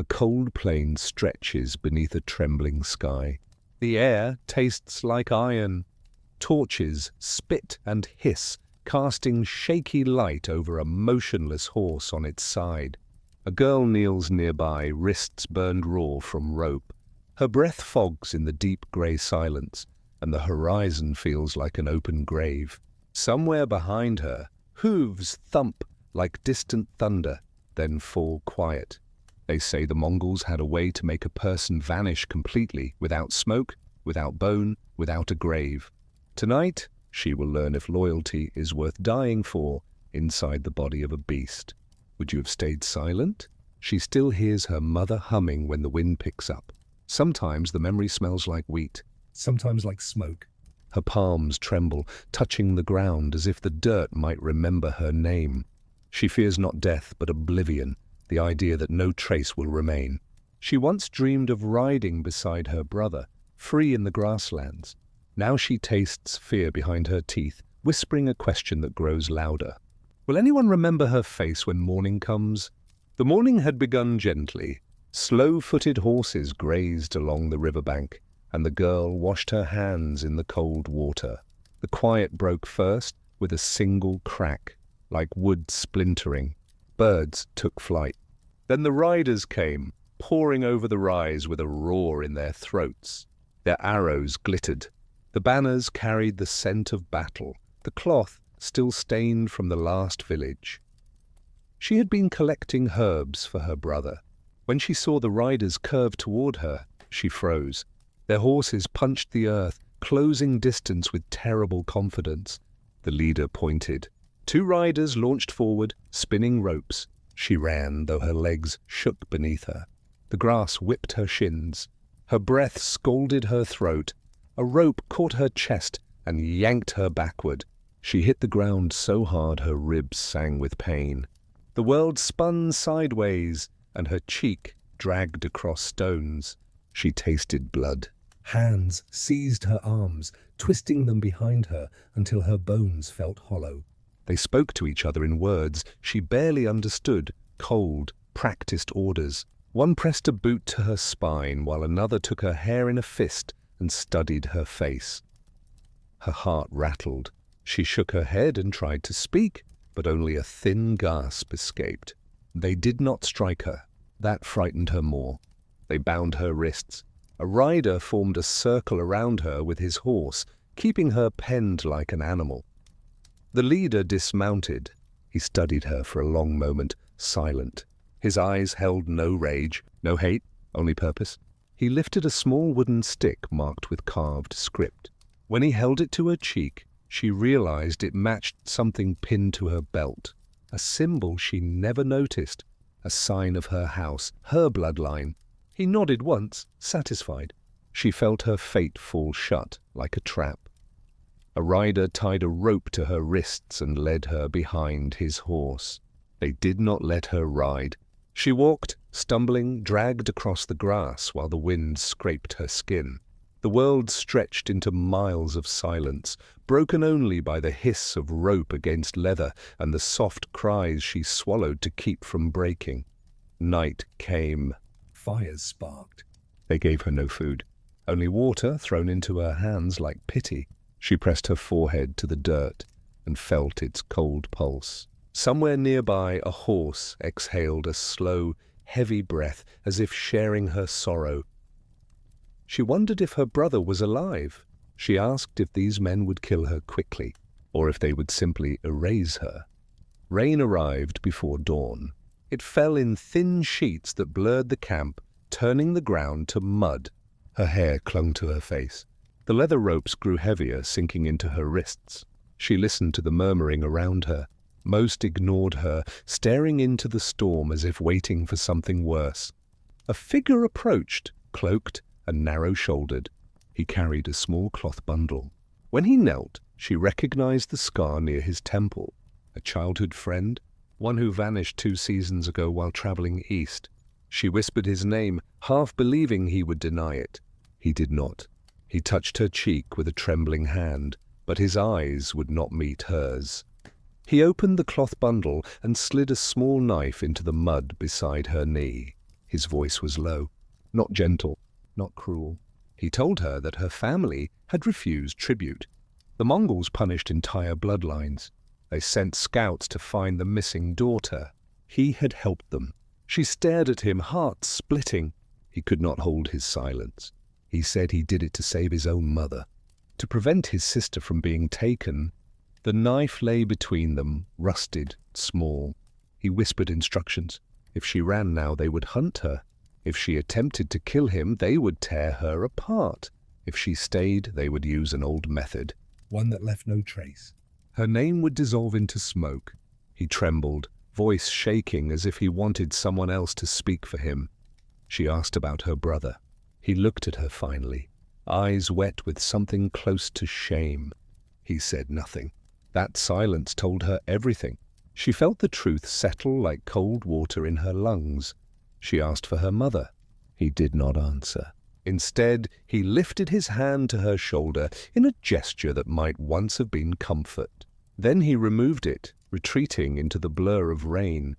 A cold plain stretches beneath a trembling sky. The air tastes like iron. Torches spit and hiss, casting shaky light over a motionless horse on its side. A girl kneels nearby, wrists burned raw from rope. Her breath fogs in the deep grey silence, and the horizon feels like an open grave. Somewhere behind her, hooves thump like distant thunder, then fall quiet. They say the Mongols had a way to make a person vanish completely, without smoke, without bone, without a grave. Tonight, she will learn if loyalty is worth dying for inside the body of a beast. Would you have stayed silent? She still hears her mother humming when the wind picks up. Sometimes the memory smells like wheat, sometimes like smoke. Her palms tremble, touching the ground as if the dirt might remember her name. She fears not death, but oblivion, the idea that no trace will remain. She once dreamed of riding beside her brother, free in the grasslands. Now she tastes fear behind her teeth, whispering a question that grows louder. Will anyone remember her face when morning comes? The morning had begun gently. Slow-footed horses grazed along the riverbank, and the girl washed her hands in the cold water. The quiet broke first with a single crack, like wood splintering. Birds took flight. Then the riders came, pouring over the rise with a roar in their throats. Their arrows glittered. The banners carried the scent of battle, the cloth still stained from the last village. She had been collecting herbs for her brother. When she saw the riders curve toward her, she froze. Their horses punched the earth, closing distance with terrible confidence. The leader pointed. Two riders launched forward, spinning ropes. She ran, though her legs shook beneath her. The grass whipped her shins. Her breath scalded her throat. A rope caught her chest and yanked her backward. She hit the ground so hard her ribs sang with pain. The world spun sideways, and her cheek dragged across stones. She tasted blood. Hands seized her arms, twisting them behind her until her bones felt hollow. They spoke to each other in words she barely understood, cold, practiced orders. One pressed a boot to her spine, while another took her hair in a fist and studied her face. Her heart rattled. She shook her head and tried to speak, but only a thin gasp escaped. They did not strike her. That frightened her more. They bound her wrists. A rider formed a circle around her with his horse, keeping her penned like an animal. The leader dismounted. He studied her for a long moment, silent. His eyes held no rage, no hate, only purpose. He lifted a small wooden stick marked with carved script. When he held it to her cheek, she realized it matched something pinned to her belt, a symbol she never noticed, a sign of her house, her bloodline. He nodded once, satisfied. She felt her fate fall shut like a trap. A rider tied a rope to her wrists and led her behind his horse. They did not let her ride. She walked, stumbling, dragged across the grass while the wind scraped her skin. The world stretched into miles of silence, broken only by the hiss of rope against leather and the soft cries she swallowed to keep from breaking. Night came. Fires sparked. They gave her no food, only water thrown into her hands like pity. She pressed her forehead to the dirt and felt its cold pulse. Somewhere nearby, a horse exhaled a slow, heavy breath as if sharing her sorrow. She wondered if her brother was alive. She asked if these men would kill her quickly, or if they would simply erase her. Rain arrived before dawn. It fell in thin sheets that blurred the camp, turning the ground to mud. Her hair clung to her face. The leather ropes grew heavier, sinking into her wrists. She listened to the murmuring around her. Most ignored her, staring into the storm as if waiting for something worse. A figure approached, cloaked and narrow-shouldered. He carried a small cloth bundle. When he knelt, she recognized the scar near his temple. A childhood friend, one who vanished 2 seasons ago while traveling east. She whispered his name, half believing he would deny it. He did not. He touched her cheek with a trembling hand, but his eyes would not meet hers. He opened the cloth bundle and slid a small knife into the mud beside her knee. His voice was low, not gentle, not cruel. He told her that her family had refused tribute. The Mongols punished entire bloodlines. They sent scouts to find the missing daughter. He had helped them. She stared at him, heart splitting. He could not hold his silence. He said he did it to save his own mother, to prevent his sister from being taken. The knife lay between them, rusted, small. He whispered instructions. If she ran now, they would hunt her. If she attempted to kill him, they would tear her apart. If she stayed, they would use an old method, one that left no trace. Her name would dissolve into smoke. He trembled, voice shaking as if he wanted someone else to speak for him. She asked about her brother. He looked at her finally, eyes wet with something close to shame. He said nothing. That silence told her everything. She felt the truth settle like cold water in her lungs. She asked for her mother. He did not answer. Instead, he lifted his hand to her shoulder in a gesture that might once have been comfort. Then he removed it, retreating into the blur of rain.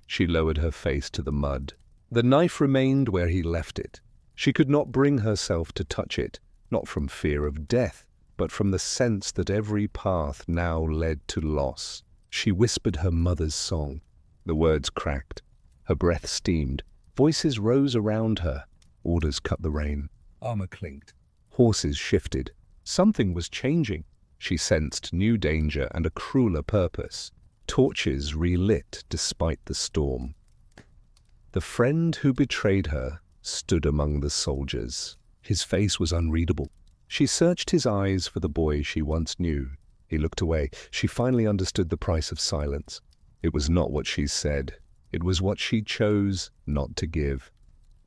She lowered her face to the mud. The knife remained where he left it. She could not bring herself to touch it, not from fear of death, but from the sense that every path now led to loss. She whispered her mother's song. The words cracked. Her breath steamed. Voices rose around her. Orders cut the rain. Armor clinked. Horses shifted. Something was changing. She sensed new danger and a crueler purpose. Torches relit despite the storm. The friend who betrayed her stood among the soldiers. His face was unreadable. She searched his eyes for the boy she once knew. He looked away. She finally understood the price of silence. It was not what she said. It was what she chose not to give.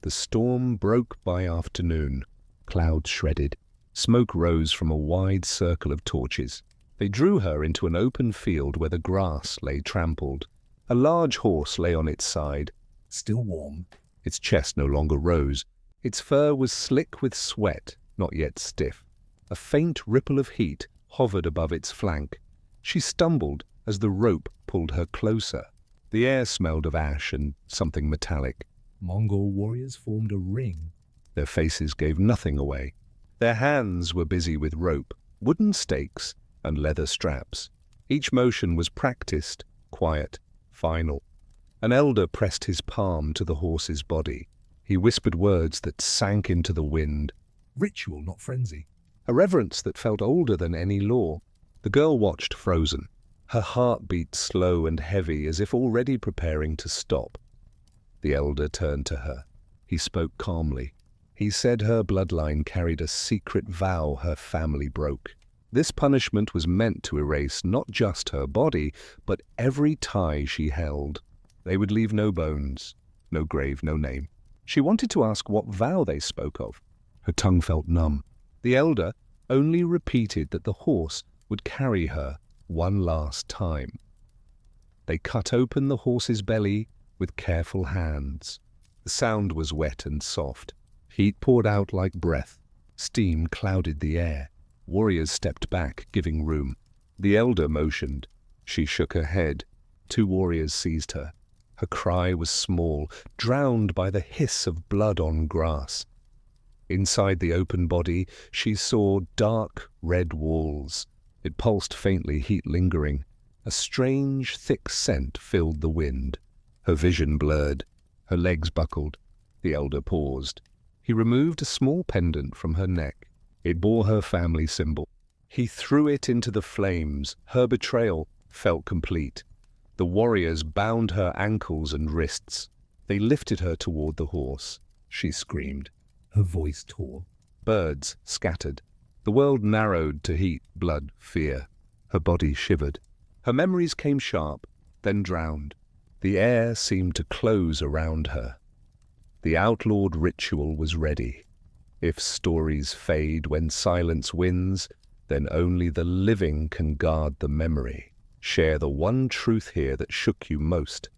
The storm broke by afternoon. Clouds shredded. Smoke rose from a wide circle of torches. They drew her into an open field where the grass lay trampled. A large horse lay on its side, still warm. Its chest no longer rose. Its fur was slick with sweat, not yet stiff. A faint ripple of heat hovered above its flank. She stumbled as the rope pulled her closer. The air smelled of ash and something metallic. Mongol warriors formed a ring. Their faces gave nothing away. Their hands were busy with rope, wooden stakes, and leather straps. Each motion was practiced, quiet, final. An elder pressed his palm to the horse's body. He whispered words that sank into the wind. Ritual, not frenzy. A reverence that felt older than any law. The girl watched, frozen. Her heart beat slow and heavy, as if already preparing to stop. The elder turned to her. He spoke calmly. He said her bloodline carried a secret vow her family broke. This punishment was meant to erase not just her body, but every tie she held. They would leave no bones, no grave, no name. She wanted to ask what vow they spoke of. Her tongue felt numb. The elder only repeated that the horse would carry her one last time. They cut open the horse's belly with careful hands. The sound was wet and soft. Heat poured out like breath. Steam clouded the air. Warriors stepped back, giving room. The elder motioned. She shook her head. 2 warriors seized her. Her cry was small, drowned by the hiss of blood on grass. Inside the open body, she saw dark red walls. It pulsed faintly, heat lingering. A strange, thick scent filled the wind. Her vision blurred. Her legs buckled. The elder paused. He removed a small pendant from her neck. It bore her family symbol. He threw it into the flames. Her betrayal felt complete. The warriors bound her ankles and wrists. They lifted her toward the horse. She screamed. Her voice tore. Birds scattered. The world narrowed to heat, blood, fear. Her body shivered. Her memories came sharp, then drowned. The air seemed to close around her. The outlawed ritual was ready. If stories fade when silence wins, then only the living can guard the memory. Share the one truth here that shook you most.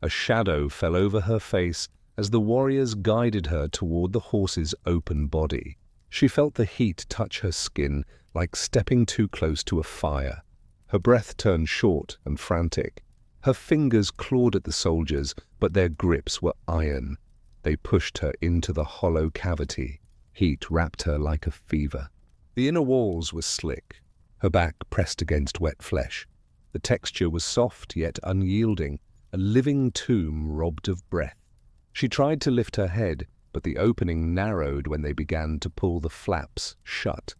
A shadow fell over her face as the warriors guided her toward the horse's open body. She felt the heat touch her skin like stepping too close to a fire. Her breath turned short and frantic. Her fingers clawed at the soldiers, but their grips were iron. They pushed her into the hollow cavity. Heat wrapped her like a fever. The inner walls were slick, her back pressed against wet flesh. The texture was soft yet unyielding, a living tomb robbed of breath. She tried to lift her head, but the opening narrowed when they began to pull the flaps shut.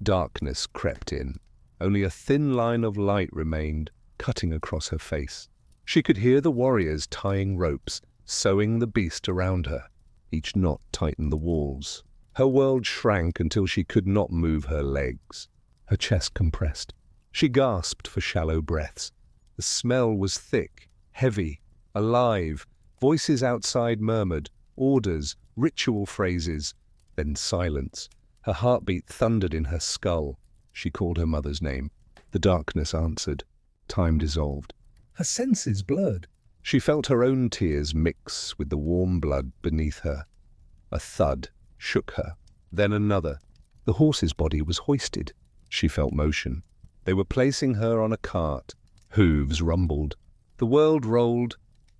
Darkness crept in. Only a thin line of light remained, cutting across her face. She could hear the warriors tying ropes, sewing the beast around her. Each knot tightened the walls. Her world shrank until she could not move her legs. Her chest compressed. She gasped for shallow breaths. The smell was thick, heavy, alive. Voices outside murmured, orders, ritual phrases, then silence. Her heartbeat thundered in her skull. She called her mother's name. The darkness answered. Time dissolved. Her senses blurred. She felt her own tears mix with the warm blood beneath her. A thud shook her. Then another. The horse's body was hoisted. She felt motion. They were placing her on a cart. Hooves rumbled. The world rolled.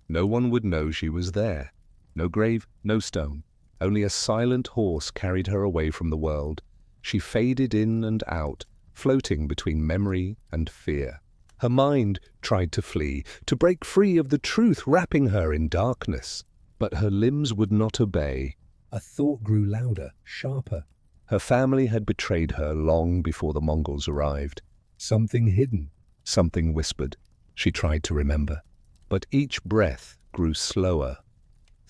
No one would know she was there. No grave, no stone. Only a silent horse carried her away from the world. She faded in and out, floating between memory and fear. Her mind tried to flee, to break free of the truth wrapping her in darkness. But her limbs would not obey. A thought grew louder, sharper. Her family had betrayed her long before the Mongols arrived. Something hidden, something whispered. She tried to remember. But each breath grew slower,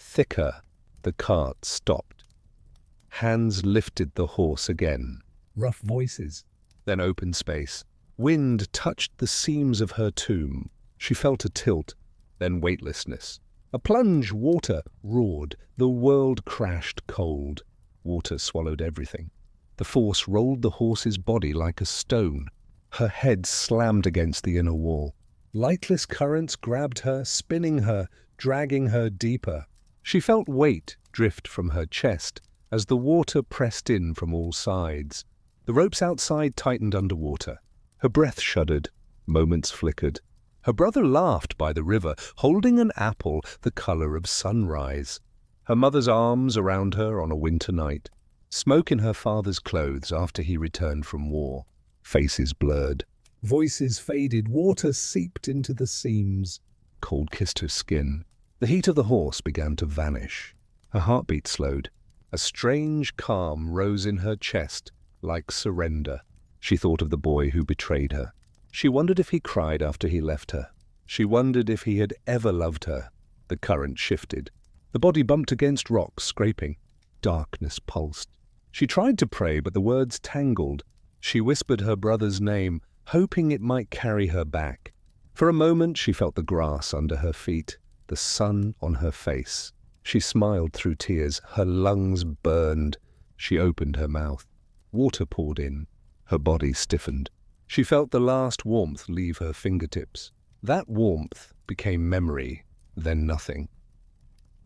thicker. The cart stopped. Hands lifted the horse again. Rough voices. Then open space. Wind touched the seams of her tomb. She felt a tilt, then weightlessness. A plunge, water roared. The world crashed cold. Water swallowed everything. The force rolled the horse's body like a stone. Her head slammed against the inner wall. Lightless currents grabbed her, spinning her, dragging her deeper. She felt weight drift from her chest as the water pressed in from all sides. The ropes outside tightened underwater. Her breath shuddered. Moments flickered. Her brother laughed by the river, holding an apple the color of sunrise. Her mother's arms around her on a winter night. Smoke in her father's clothes after he returned from war. Faces blurred. Voices faded. Water seeped into the seams. Cold kissed her skin. The heat of the horse began to vanish. Her heartbeat slowed. A strange calm rose in her chest, like surrender. She thought of the boy who betrayed her. She wondered if he cried after he left her. She wondered if he had ever loved her. The current shifted. The body bumped against rocks, scraping. Darkness pulsed. She tried to pray, but the words tangled. She whispered her brother's name, hoping it might carry her back. For a moment she felt the grass under her feet, the sun on her face. She smiled through tears. Her lungs burned. She opened her mouth. Water poured in. Her body stiffened. She felt the last warmth leave her fingertips. That warmth became memory, then nothing.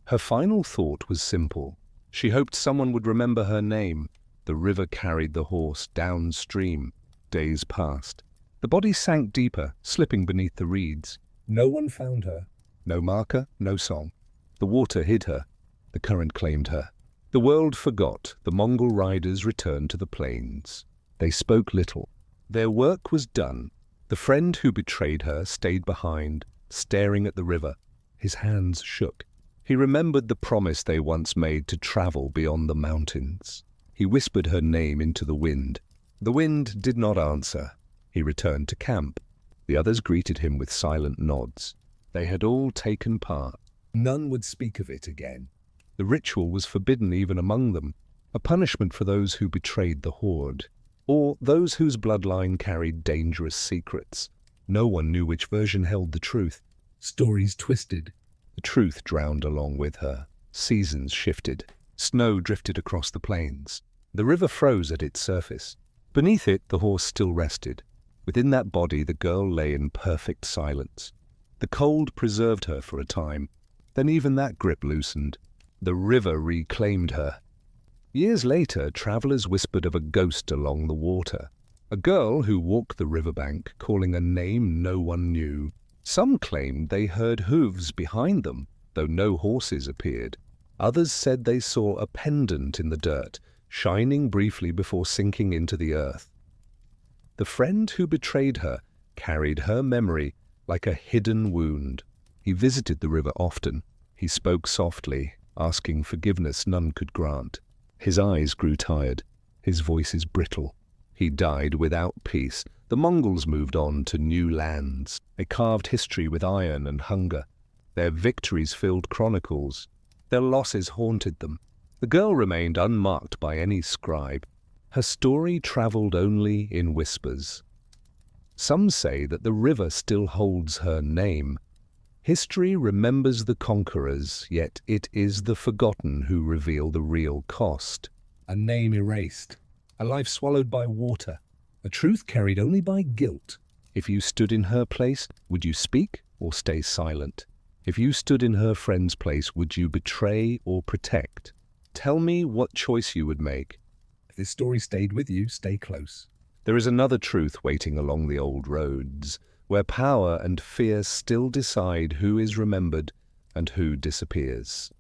Her final thought was simple. She hoped someone would remember her name. The river carried the horse downstream. Days passed. The body sank deeper, slipping beneath the reeds. No one found her. No marker, no song. The water hid her. The current claimed her. The world forgot. The Mongol riders returned to the plains. They spoke little. Their work was done. The friend who betrayed her stayed behind, staring at the river. His hands shook. He remembered the promise they once made to travel beyond the mountains. He whispered her name into the wind. The wind did not answer. He returned to camp. The others greeted him with silent nods. They had all taken part. None would speak of it again. The ritual was forbidden even among them, a punishment for those who betrayed the horde, or those whose bloodline carried dangerous secrets. No one knew which version held the truth. Stories twisted. The truth drowned along with her. Seasons shifted. Snow drifted across the plains. The river froze at its surface. Beneath it, the horse still rested. Within that body, the girl lay in perfect silence. The cold preserved her for a time. Then even that grip loosened. The river reclaimed her. Years later, travelers whispered of a ghost along the water. A girl who walked the riverbank, calling a name no one knew. Some claimed they heard hooves behind them, though no horses appeared. Others said they saw a pendant in the dirt, shining briefly before sinking into the earth. The friend who betrayed her carried her memory like a hidden wound. He visited the river often. He spoke softly, asking forgiveness none could grant. His eyes grew tired, his voice is brittle. He died without peace. The Mongols moved on to new lands. They carved history with iron and hunger. Their victories filled chronicles. Their losses haunted them. The girl remained unmarked by any scribe. Her story traveled only in whispers. Some say that the river still holds her name. History remembers the conquerors, yet it is the forgotten who reveal the real cost. A name erased, a life swallowed by water, a truth carried only by guilt. If you stood in her place, would you speak or stay silent? If you stood in her friend's place, would you betray or protect? Tell me what choice you would make. If this story stayed with you, stay close. There is another truth waiting along the old roads, where power and fear still decide who is remembered and who disappears.